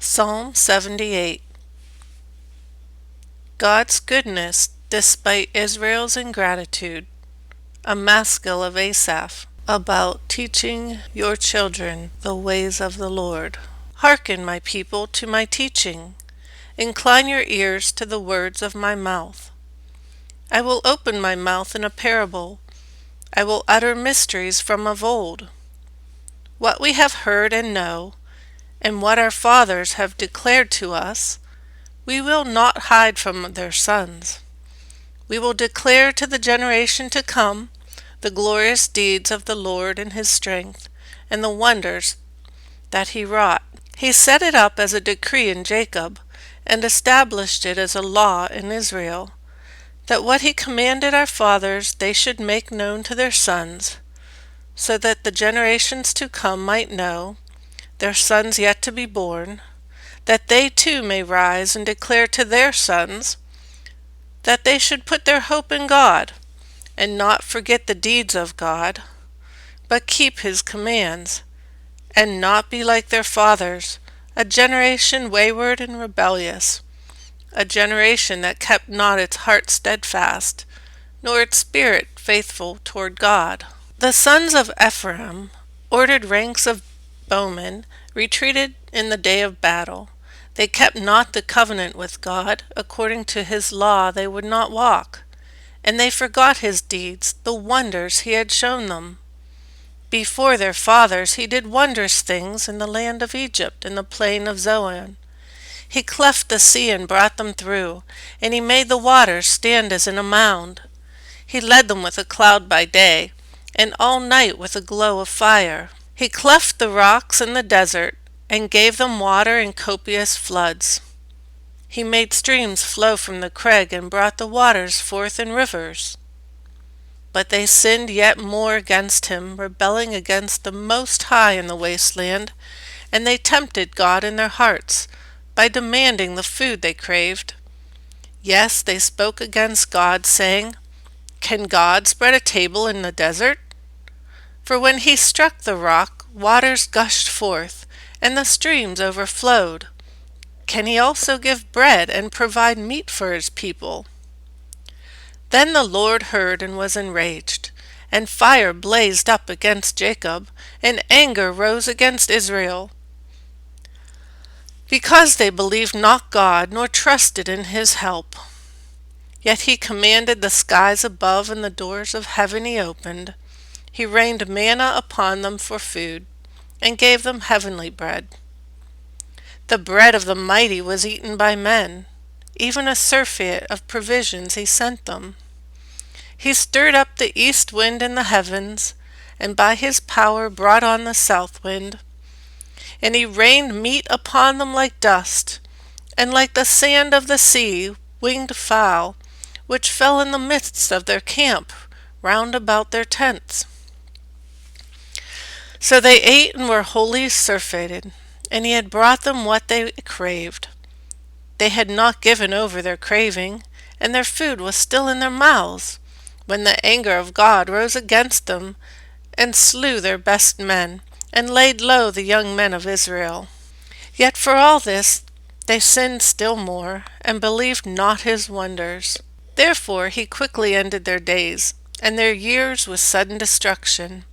Psalm 78. God's goodness despite Israel's ingratitude. A maskil of Asaph, about teaching your children the ways of the Lord. Hearken, my people, to my teaching. Incline your ears to the words of my mouth. I will open my mouth in a parable. I will utter mysteries from of old. What we have heard and know, and what our fathers have declared to us, we will not hide from their sons. We will declare to the generation to come the glorious deeds of the Lord and his strength, and the wonders that he wrought. He set it up as a decree in Jacob, and established it as a law in Israel, that what he commanded our fathers they should make known to their sons, so that the generations to come might know, their sons yet to be born, that they too may rise and declare to their sons, that they should put their hope in God, and not forget the deeds of God, but keep his commands, and not be like their fathers, a generation wayward and rebellious, a generation that kept not its heart steadfast, nor its spirit faithful toward God. The sons of Ephraim, ordered ranks of bowmen, retreated in the day of battle. They kept not the covenant with God, according to his law they would not walk, and they forgot his deeds, the wonders he had shown them. Before their fathers he did wondrous things in the land of Egypt, in the plain of Zoan. He cleft the sea and brought them through, and he made the waters stand as in a mound. He led them with a cloud by day, and all night with a glow of fire. He cleft the rocks in the desert, and gave them water in copious floods. He made streams flow from the crag, and brought the waters forth in rivers. But they sinned yet more against him, rebelling against the Most High in the wasteland, and they tempted God in their hearts, by demanding the food they craved. Yes, they spoke against God, saying, "Can God spread a table in the desert?" For when he struck the rock, waters gushed forth, and the streams overflowed. Can he also give bread and provide meat for his people? Then the Lord heard and was enraged, and fire blazed up against Jacob, and anger rose against Israel, because they believed not God, nor trusted in his help. Yet he commanded the skies above, and the doors of heaven he opened. He rained manna upon them for food, and gave them heavenly bread. The bread of the mighty was eaten by men, even a surfeit of provisions he sent them. He stirred up the east wind in the heavens, and by his power brought on the south wind. And he rained meat upon them like dust, and like the sand of the sea, winged fowl, which fell in the midst of their camp, round about their tents. So they ate and were wholly surfeited, and he had brought them what they craved. They had not given over their craving, and their food was still in their mouths, when the anger of God rose against them, and slew their best men, and laid low the young men of Israel. Yet for all this they sinned still more, and believed not his wonders. Therefore he quickly ended their days, and their years with sudden destruction.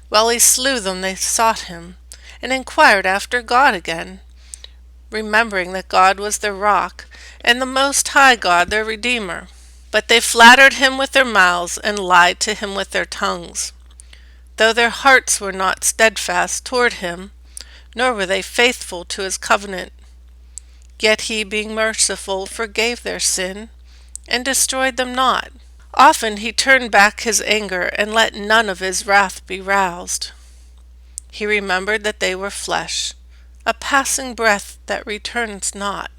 While he slew them they sought him, and inquired after God again, remembering that God was their rock, and the Most High God their Redeemer. But they flattered him with their mouths, and lied to him with their tongues. Though their hearts were not steadfast toward him, nor were they faithful to his covenant. Yet he, being merciful, forgave their sin, and destroyed them not. Often he turned back his anger, and let none of his wrath be roused. He remembered that they were flesh, a passing breath that returns not.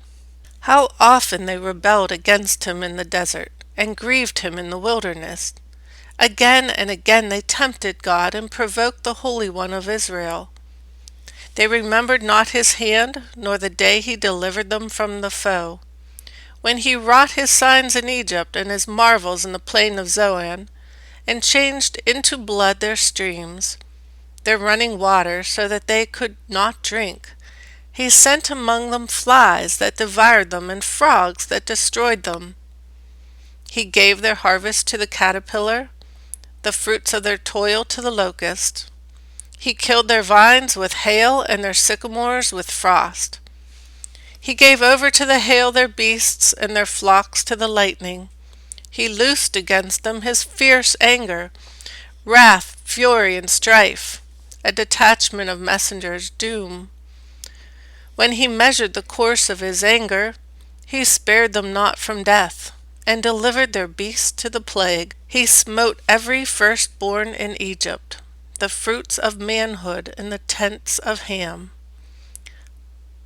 How often they rebelled against him in the desert, and grieved him in the wilderness. Again and again they tempted God, and provoked the Holy One of Israel. They remembered not his hand, nor the day he delivered them from the foe, when he wrought his signs in Egypt, and his marvels in the plain of Zoan, and changed into blood their streams, their running water, so that they could not drink, He sent among them flies that devoured them, and frogs that destroyed them. He gave their harvest to the caterpillar, the fruits of their toil to the locust. He killed their vines with hail, and their sycamores with frost. He gave over to the hail their beasts, and their flocks to the lightning. He loosed against them his fierce anger, wrath, fury, and strife, a detachment of messengers' doom. When he measured the course of his anger, he spared them not from death, and delivered their beasts to the plague. He smote every firstborn in Egypt, the fruits of manhood in the tents of Ham.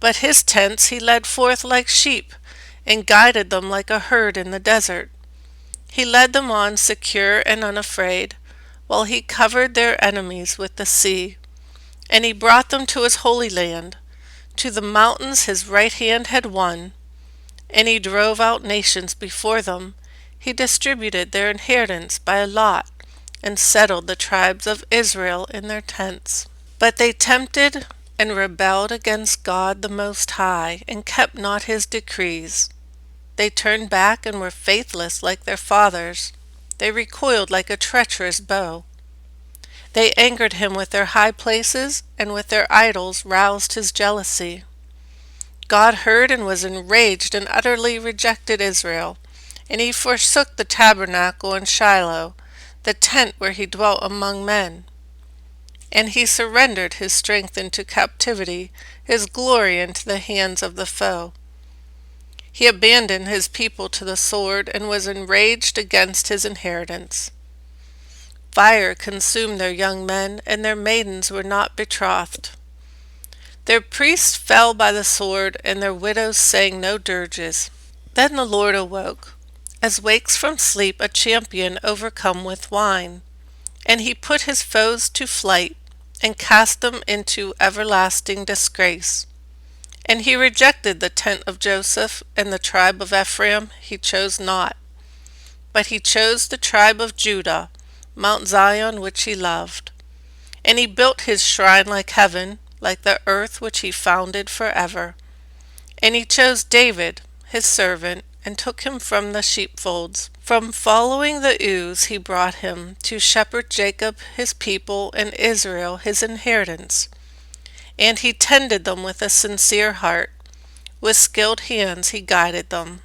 But his tents he led forth like sheep, and guided them like a herd in the desert. He led them on secure and unafraid, while he covered their enemies with the sea. And he brought them to his holy land, to the mountains his right hand had won. And he drove out nations before them. He distributed their inheritance by a lot, and settled the tribes of Israel in their tents. But they tempted and rebelled against God the Most High, and kept not his decrees. They turned back and were faithless like their fathers. They recoiled like a treacherous bow. They angered him with their high places, and with their idols roused his jealousy. God heard and was enraged, and utterly rejected Israel. And he forsook the tabernacle in Shiloh, the tent where he dwelt among men. And he surrendered his strength into captivity, his glory into the hands of the foe. He abandoned his people to the sword, and was enraged against his inheritance. Fire consumed their young men, and their maidens were not betrothed. Their priests fell by the sword, and their widows sang no dirges. Then the Lord awoke, as wakes from sleep a champion overcome with wine. And he put his foes to flight, and cast them into everlasting disgrace. And he rejected the tent of Joseph, and the tribe of Ephraim he chose not. But he chose the tribe of Judah, Mount Zion which he loved. And he built his shrine like heaven, like the earth which he founded forever. And he chose David, his servant, and took him from the sheepfolds. From following the ewes he brought him, to shepherd Jacob his people, and Israel his inheritance. And he tended them with a sincere heart. With skilled hands he guided them.